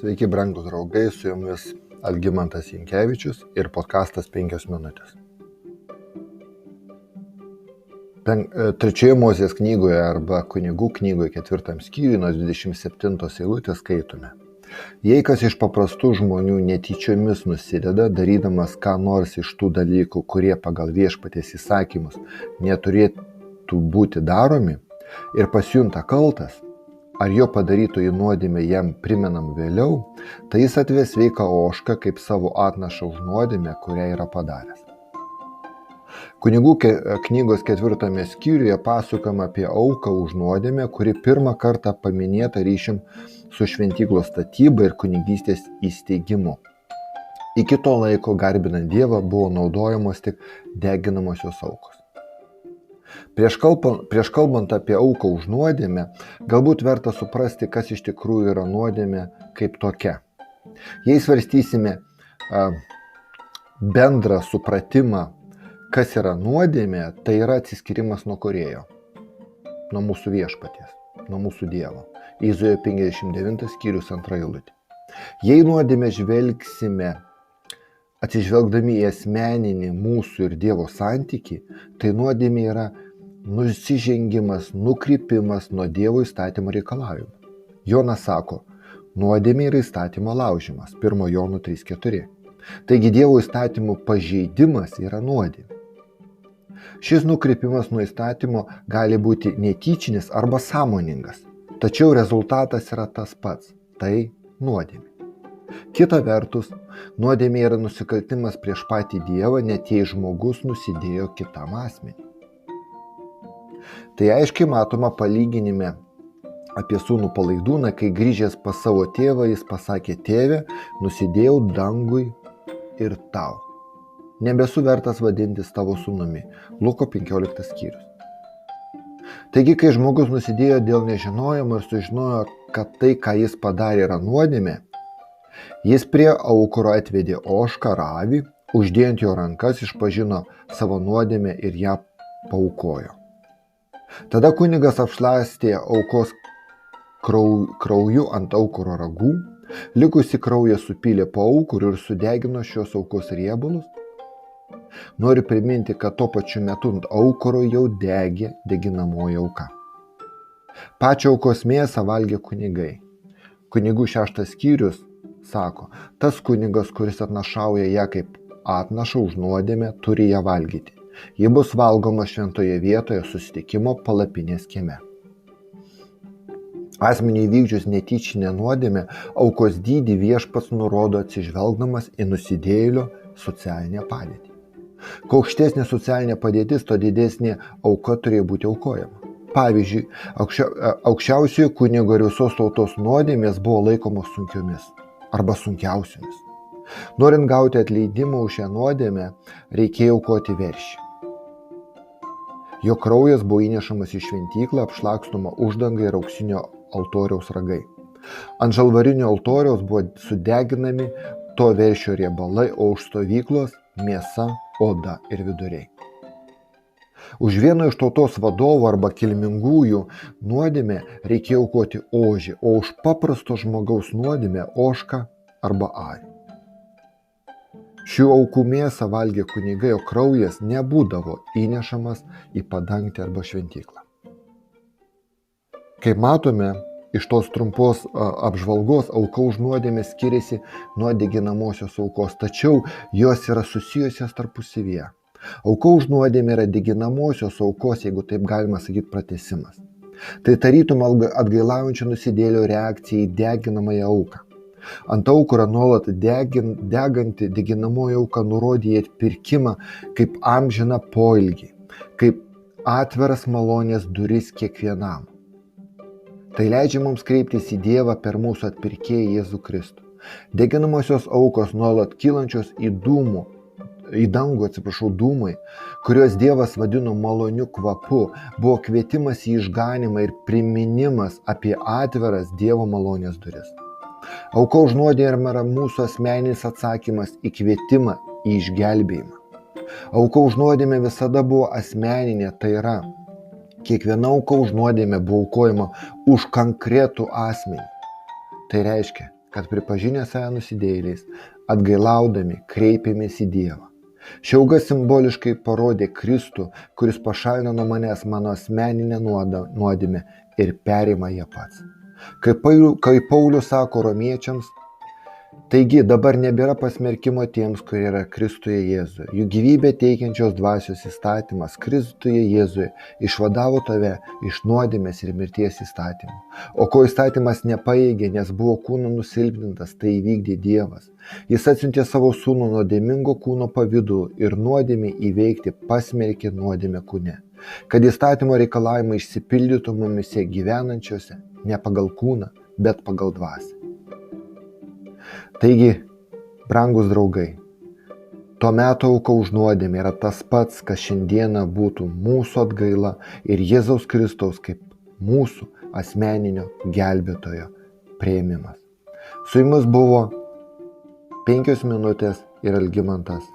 Sveiki, brangūs draugai, su jumis Algimantas Jankevičius ir podkastas 5 minutės. Trečioje Mozės knygoje arba Kunigų knygoje 4 skyriuje nuo 27 eilutės skaitome. Jei kas iš paprastų žmonių netyčiomis nusideda, darydamas ką nors iš tų dalykų, kurie pagal viešpaties įsakymus neturėtų būti daromi, ir pasijunta kaltas, ar jo padarytoji nuodėmė jam primenam vėliau, tai jis atves sveiką ožką kaip savo atnašą už nuodėmę, kurią yra padaręs. Kunigų knygos 4 skyriuje pasakojama apie auką už nuodėmę, kuri pirmą kartą paminėta ryšium su šventyklos statyba ir kunigystės įsteigimu. Iki to laiko garbinant Dievą buvo naudojamos tik deginamosios aukos. Prieš kalbant apie auką už nuodėmę, galbūt verta suprasti, kas iš tikrųjų yra nuodėmė kaip tokia. Jei svarstysime bendrą supratimą, kas yra nuodėmė, tai yra atsiskyrimas nuo kūrėjo, nuo mūsų viešpaties, nuo mūsų Dievo. Izaja 59 skyrius 2 eilutė. Jei nuodėmę žvelgsime atsižvelgdami į asmeninį mūsų ir Dievo santykį, tai nuodėmė yra nusižengimas, nukrypimas nuo Dievo įstatymo reikalavimų. Jonas sako, nuodėmė yra įstatymo laužimas, 1 Jono 3:4. Taigi Dievo įstatymų pažeidimas yra nuodėmė. Šis nukrypimas nuo įstatymo gali būti netyčinis arba sąmoningas, tačiau rezultatas yra tas pats – tai nuodėmė. Kita vertus, nuodėmė yra nusikaltimas prieš patį Dievą, net jei žmogus nusidėjo kitam asmeniui. Tai aiškiai matoma palyginime apie sūnų Palaidūną, kai grįžęs pas savo tėvą, jis pasakė, tėve, nusidėjau dangui ir tau. Nebesu vertas vadintis tavo sūnumi. Luko 15 skyrius. Taigi, kai žmogus nusidėjo dėl nežinojimo ir sužinojo, kad tai, ką jis padarė, yra nuodėmė, jis prie aukuro atvedė ožką ar avį, uždėjant jo rankas išpažino savo nuodėmę ir ją paaukojo. Tada kunigas apšlastė aukos krauju ant aukuro ragų, likusi kraują supylė po aukuru ir sudegino šios aukos riebalus. Noriu priminti, kad tuo pačiu metu ant aukuro jau degė deginamoji auka. Pačią aukos mėsą valgė kunigai. Kunigų 6 skyrius sako, tas kunigas, kuris atnašauja ją kaip atnašą už nuodėmę, turi ją valgyti. Ji bus valgoma šventoje vietoje susitikimo palapinės kieme. Asmeniui įvykdžius netyčinę nuodėmę, aukos dydį viešpats nurodo atsižvelgdamas į nusidėjėlio socialinę padėtį. Kuo aukštesnė socialinė padėtis, to didesnė auka turėjo būti aukojama. Pavyzdžiui, aukščiausiojo kunigo ir visos tautos nuodėmės buvo laikomos sunkiomis arba sunkiausiomis. Norint gauti atleidimą už šią nuodėmę, reikėjo aukoti veršį. Jo kraujas buvo įnešamas į šventyklą, apšlakstoma uždanga ir auksinio altoriaus ragai. Ant žalvarinio altoriaus buvo sudeginami to veršio riebalai, o už stovyklos mėsa, oda ir viduriai. Už vieno iš tautos vadovų arba kilmingųjų nuodėmę reikėjo aukoti ožį, o už paprasto žmogaus nuodėmę ožką arba avį. Šių aukų mėsą valgė kunigai, o kraujas nebūdavo įnešamas į padangtę arba šventyklą. Kaip matome, iš tos trumpos apžvalgos auka už nuodėmę skiriasi nuo deginamosios aukos, tačiau jos yra susijusios tarpusavyje. Auka už nuodėmę yra deginamosios aukos, jeigu taip galima sakyti, pratęsimas. Tai tarytum atgailaujančio nusidėjėlio reakcija į deginamąją auką. Ant aukuro nuolat deganti deginamoji auka nurodė į atpirkimą kaip amžiną poilgį, kaip atveras malonės duris kiekvienam. Tai leidžia mums kreiptis į Dievą per mūsų atpirkėją Jėzų Kristų. Deginamosios aukos nuolat kylančios į dangų dūmai, kuriuos Dievas vadino maloniu kvapu, buvo kvietimas į išganymą ir priminimas apie atveras Dievo malonės duris. Auka už nuodėmę yra mūsų asmeninis atsakymas į kvietimą į išgelbėjimą. Auka už nuodėmę visada buvo asmeninė, tai yra kiekviena auka už nuodėmę buvo aukojama už konkretų asmenį. Tai reiškia, kad pripažinę save nusidėjėliais, atgailaudami kreipėmės į Dievą. Ši auga simboliškai parodė Kristų, kuris pašalino nuo manęs mano asmeninę nuodėmę ir perima ją pats. Kaip Paulius sako romiečiams, taigi dabar nebėra pasmerkimo tiems, kurie yra Kristuje Jėzuje. Jų gyvybę teikiančios dvasios įstatymas Kristuje Jėzuje išvadavo tave iš nuodėmės ir mirties įstatymų. O ko įstatymas nepajėgė, nes buvo kūno nusilpnintas, tai įvykdė Dievas. Jis atsiuntė savo sūnų nuodėmingo kūno pavidalu ir nuodėmę įveikti pasmerkė nuodėmę kūne, kad įstatymo reikalavimai išsipildytų mumise gyvenančiose ne pagal kūną, bet pagal dvasią. Taigi, brangus draugai, to meto auka už nuodėmę yra tas pats, kas šiandieną būtų mūsų atgaila ir Jėzaus Kristaus kaip mūsų asmeninio gelbėtojo priėmimas. Su jumis buvo 5 minutės ir Algimantas.